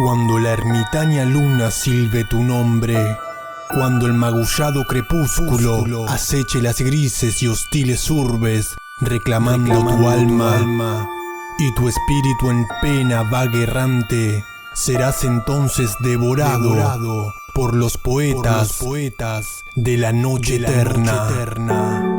Cuando la ermitaña luna silbe tu nombre, cuando el magullado crepúsculo aceche las grises y hostiles urbes, reclamando tu alma, y tu espíritu en pena vague errante, serás entonces devorado por los poetas de la noche eterna.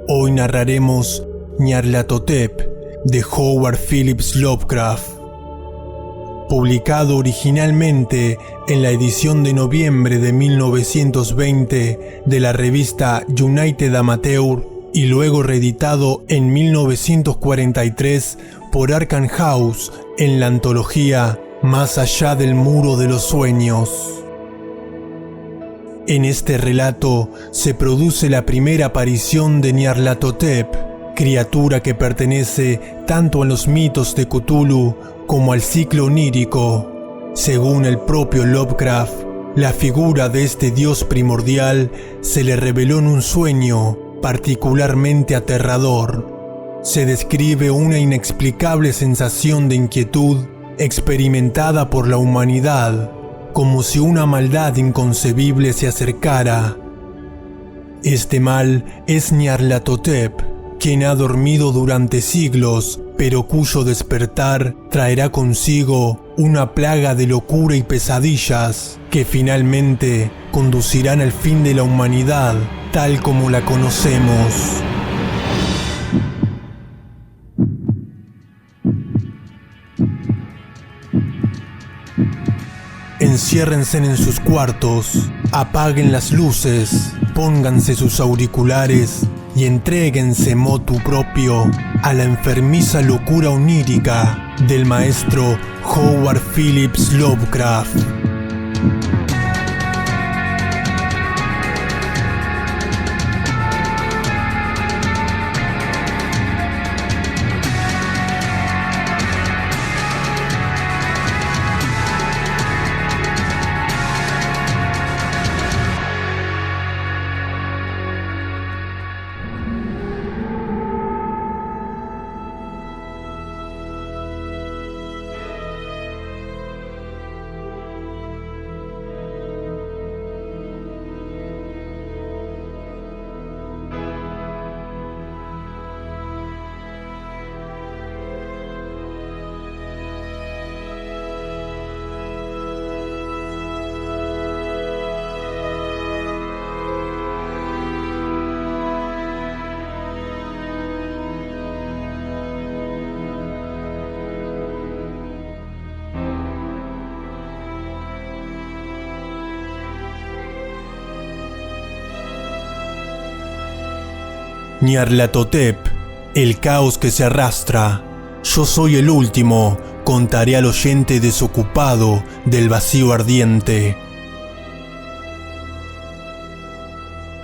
Hoy narraremos Nyarlathotep de Howard Phillips Lovecraft. Publicado originalmente en la edición de noviembre de 1920 de la revista United Amateur y luego reeditado en 1943 por Arkham House en la antología Más allá del muro de los sueños. En este relato se produce la primera aparición de Nyarlathotep, criatura que pertenece tanto a los mitos de Cthulhu como al ciclo onírico. Según el propio Lovecraft, la figura de este dios primordial se le reveló en un sueño particularmente aterrador. Se describe una inexplicable sensación de inquietud experimentada por la humanidad, como si una maldad inconcebible se acercara. Este mal es Nyarlathotep, quien ha dormido durante siglos, pero cuyo despertar traerá consigo una plaga de locura y pesadillas que finalmente conducirán al fin de la humanidad tal como la conocemos. Enciérrense en sus cuartos, apaguen las luces, pónganse sus auriculares y entréguense motu propio a la enfermiza locura onírica del maestro Howard Phillips Lovecraft. Nyarlathotep, el caos que se arrastra. Yo soy el último, contaré al oyente desocupado del vacío ardiente.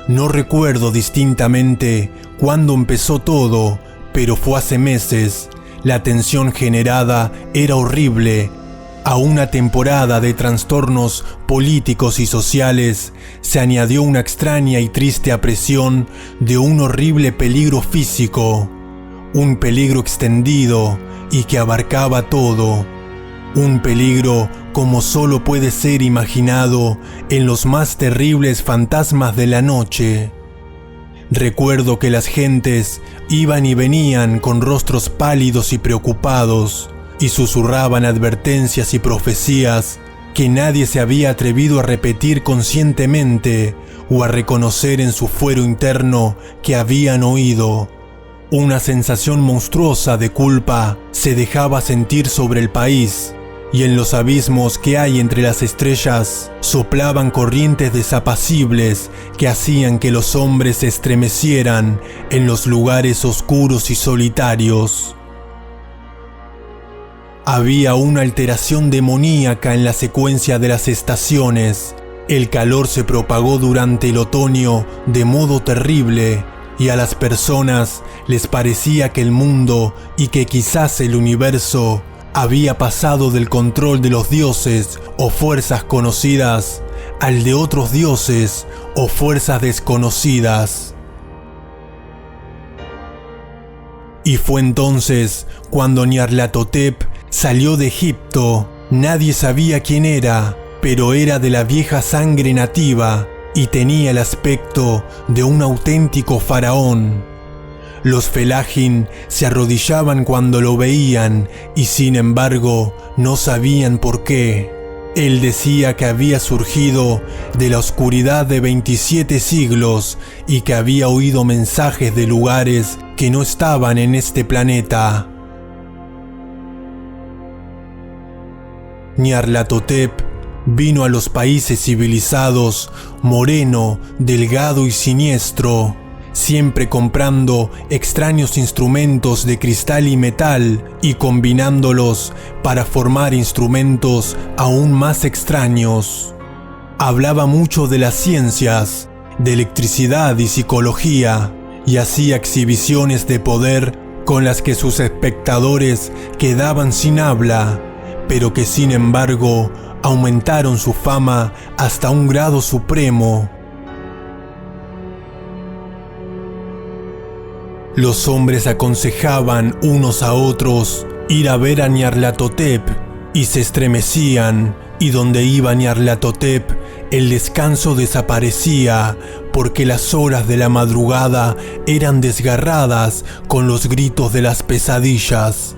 No recuerdo distintamente cuándo empezó todo, pero fue hace meses. La tensión generada era horrible. A una temporada de trastornos políticos y sociales se añadió una extraña y triste apresión de un horrible peligro físico, un peligro extendido y que abarcaba todo, un peligro como solo puede ser imaginado en los más terribles fantasmas de la noche. Recuerdo que las gentes iban y venían con rostros pálidos y preocupados, y susurraban advertencias y profecías que nadie se había atrevido a repetir conscientemente o a reconocer en su fuero interno que habían oído. Una sensación monstruosa de culpa se dejaba sentir sobre el país, y en los abismos que hay entre las estrellas soplaban corrientes desapacibles que hacían que los hombres se estremecieran en los lugares oscuros y solitarios. Había una alteración demoníaca en la secuencia de las estaciones. El calor se propagó durante el otoño de modo terrible y a las personas les parecía que el mundo y que quizás el universo había pasado del control de los dioses o fuerzas conocidas al de otros dioses o fuerzas desconocidas. Y fue entonces cuando Nyarlathotep salió de Egipto. Nadie sabía quién era, pero era de la vieja sangre nativa y tenía el aspecto de un auténtico faraón. Los Felágin se arrodillaban cuando lo veían y sin embargo no sabían por qué. Él decía que había surgido de la oscuridad de 27 siglos y que había oído mensajes de lugares que no estaban en este planeta. Nyarlathotep vino a los países civilizados, moreno, delgado y siniestro, siempre comprando extraños instrumentos de cristal y metal y combinándolos para formar instrumentos aún más extraños. Hablaba mucho de las ciencias, de electricidad y psicología, y hacía exhibiciones de poder con las que sus espectadores quedaban sin habla, pero que sin embargo aumentaron su fama hasta un grado supremo. Los hombres aconsejaban unos a otros ir a ver a Nyarlathotep y se estremecían, y donde iba Nyarlathotep el descanso desaparecía porque las horas de la madrugada eran desgarradas con los gritos de las pesadillas.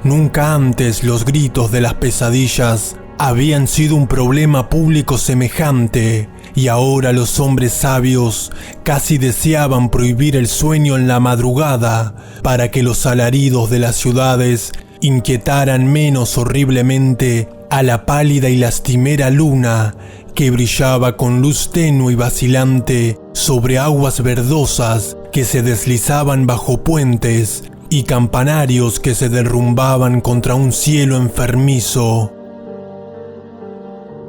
Nunca antes los gritos de las pesadillas habían sido un problema público semejante, y ahora los hombres sabios casi deseaban prohibir el sueño en la madrugada para que los alaridos de las ciudades inquietaran menos horriblemente a la pálida y lastimera luna que brillaba con luz tenue y vacilante sobre aguas verdosas que se deslizaban bajo puentes y campanarios que se derrumbaban contra un cielo enfermizo.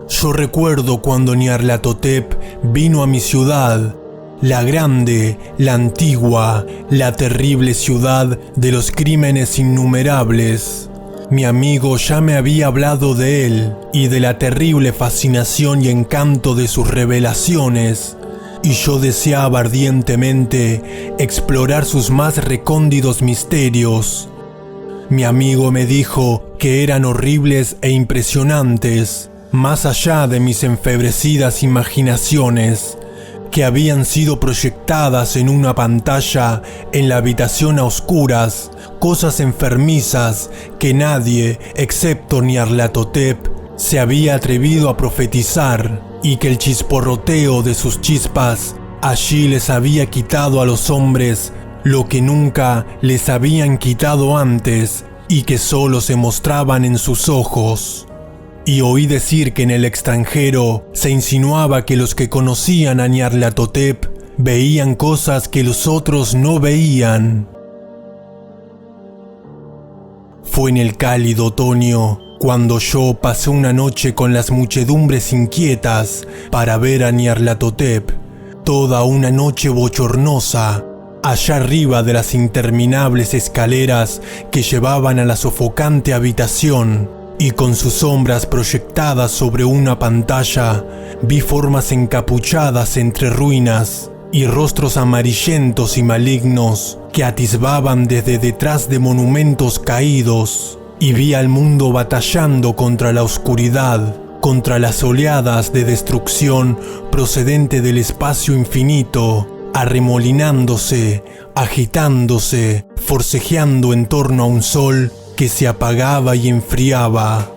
Yo recuerdo cuando Nyarlathotep vino a mi ciudad, la grande, la antigua, la terrible ciudad de los crímenes innumerables. Mi amigo ya me había hablado de él y de la terrible fascinación y encanto de sus revelaciones, y yo deseaba ardientemente explorar sus más recónditos misterios. Mi amigo me dijo que eran horribles e impresionantes, más allá de mis enfebrecidas imaginaciones, que habían sido proyectadas en una pantalla en la habitación a oscuras, cosas enfermizas que nadie, excepto Nyarlathotep, se había atrevido a profetizar, y que el chisporroteo de sus chispas allí les había quitado a los hombres lo que nunca les habían quitado antes y que solo se mostraban en sus ojos. Y oí decir que en el extranjero se insinuaba que los que conocían a Nyarlathotep veían cosas que los otros no veían. Fue en el cálido otoño cuando yo pasé una noche con las muchedumbres inquietas para ver a Nyarlathotep, toda una noche bochornosa, allá arriba de las interminables escaleras que llevaban a la sofocante habitación, y con sus sombras proyectadas sobre una pantalla, vi formas encapuchadas entre ruinas y rostros amarillentos y malignos que atisbaban desde detrás de monumentos caídos, y vi al mundo batallando contra la oscuridad, contra las oleadas de destrucción procedente del espacio infinito, arremolinándose, agitándose, forcejeando en torno a un sol que se apagaba y enfriaba.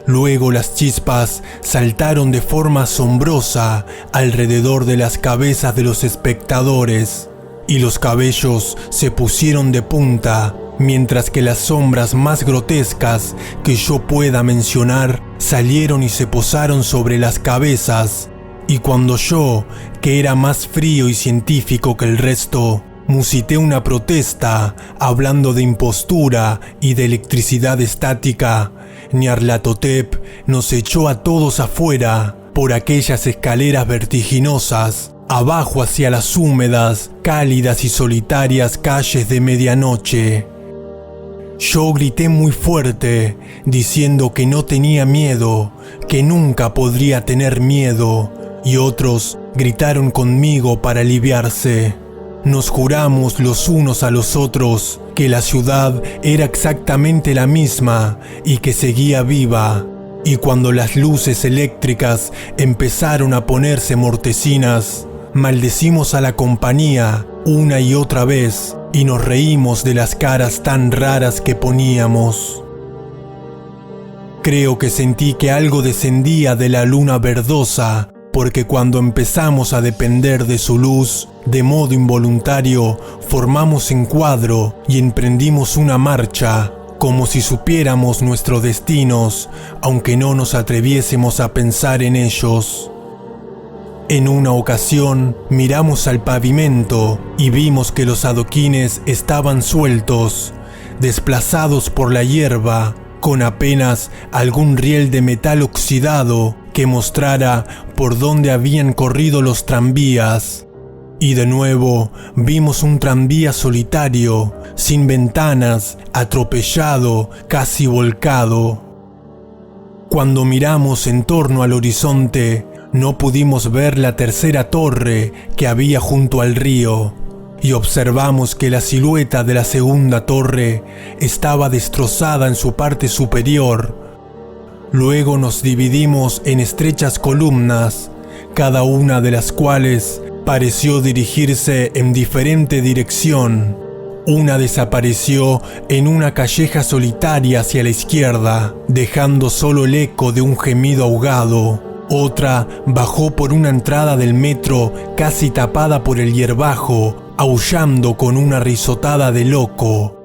Luego las chispas saltaron de forma asombrosa alrededor de las cabezas de los espectadores, y los cabellos se pusieron de punta, mientras que las sombras más grotescas que yo pueda mencionar salieron y se posaron sobre las cabezas, y cuando yo, que era más frío y científico que el resto, musité una protesta hablando de impostura y de electricidad estática. Nyarlathotep nos echó a todos afuera por aquellas escaleras vertiginosas, abajo hacia las húmedas, cálidas y solitarias calles de medianoche. Yo grité muy fuerte, diciendo que no tenía miedo, que nunca podría tener miedo, y otros gritaron conmigo para aliviarse. Nos juramos los unos a los otros que la ciudad era exactamente la misma y que seguía viva. Y cuando las luces eléctricas empezaron a ponerse mortecinas, maldecimos a la compañía una y otra vez y nos reímos de las caras tan raras que poníamos. Creo que sentí que algo descendía de la luna verdosa, porque cuando empezamos a depender de su luz, de modo involuntario, formamos encuadro y emprendimos una marcha, como si supiéramos nuestros destinos, aunque no nos atreviésemos a pensar en ellos. En una ocasión, miramos al pavimento y vimos que los adoquines estaban sueltos, desplazados por la hierba, con apenas algún riel de metal oxidado que mostrara por dónde habían corrido los tranvías. Y de nuevo vimos un tranvía solitario, sin ventanas, atropellado, casi volcado. Cuando miramos en torno al horizonte, no pudimos ver la tercera torre que había junto al río, y observamos que la silueta de la segunda torre estaba destrozada en su parte superior. Luego nos dividimos en estrechas columnas, cada una de las cuales pareció dirigirse en diferente dirección. Una desapareció en una calleja solitaria hacia la izquierda, dejando solo el eco de un gemido ahogado. Otra bajó por una entrada del metro casi tapada por el hierbajo, aullando con una risotada de loco.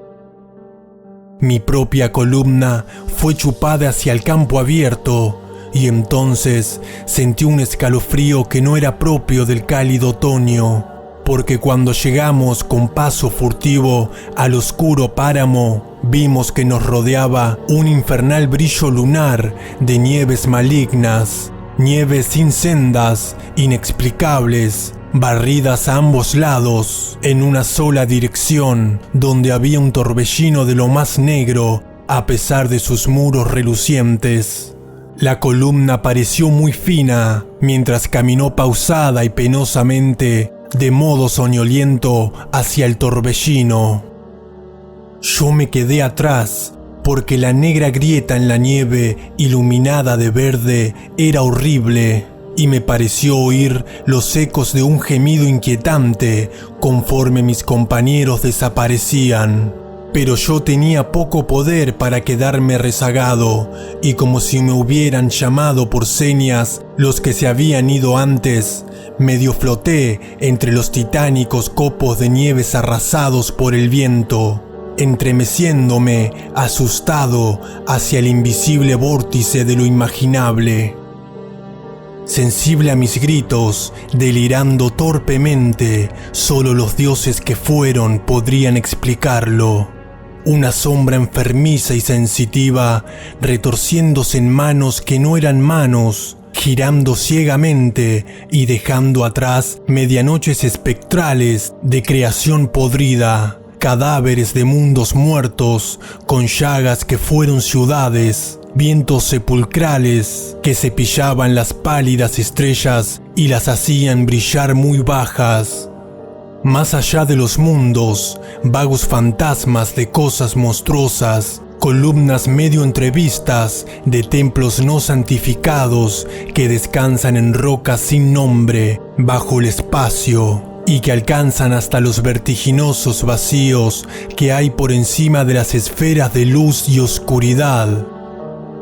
Mi propia columna fue chupada hacia el campo abierto, y entonces sentí un escalofrío que no era propio del cálido otoño, porque cuando llegamos con paso furtivo al oscuro páramo, vimos que nos rodeaba un infernal brillo lunar de nieves malignas, nieves sin sendas, inexplicables, barridas a ambos lados, en una sola dirección, donde había un torbellino de lo más negro, a pesar de sus muros relucientes. La columna pareció muy fina, mientras caminó pausada y penosamente, de modo soñoliento, hacia el torbellino. Yo me quedé atrás, porque la negra grieta en la nieve, iluminada de verde, era horrible, y me pareció oír los ecos de un gemido inquietante conforme mis compañeros desaparecían. Pero yo tenía poco poder para quedarme rezagado, y como si me hubieran llamado por señas los que se habían ido antes, medio floté entre los titánicos copos de nieves arrasados por el viento, entremeciéndome, asustado, hacia el invisible vórtice de lo imaginable. Sensible a mis gritos, delirando torpemente, solo los dioses que fueron podrían explicarlo. Una sombra enfermiza y sensitiva, retorciéndose en manos que no eran manos, girando ciegamente y dejando atrás medianoches espectrales de creación podrida, cadáveres de mundos muertos, con llagas que fueron ciudades, vientos sepulcrales que cepillaban las pálidas estrellas y las hacían brillar muy bajas. Más allá de los mundos, vagos fantasmas de cosas monstruosas, columnas medio entrevistas de templos no santificados que descansan en rocas sin nombre bajo el espacio y que alcanzan hasta los vertiginosos vacíos que hay por encima de las esferas de luz y oscuridad.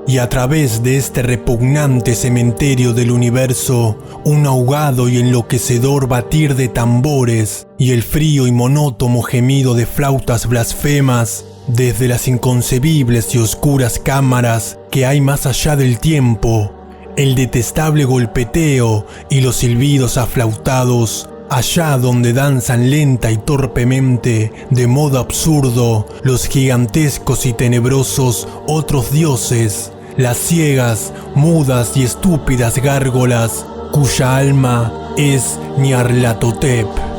Y a través de este repugnante cementerio del universo, un ahogado y enloquecedor batir de tambores y el frío y monótono gemido de flautas blasfemas desde las inconcebibles y oscuras cámaras que hay más allá del tiempo, el detestable golpeteo y los silbidos aflautados allá donde danzan lenta y torpemente, de modo absurdo, los gigantescos y tenebrosos otros dioses, las ciegas, mudas y estúpidas gárgolas, cuya alma es Nyarlathotep.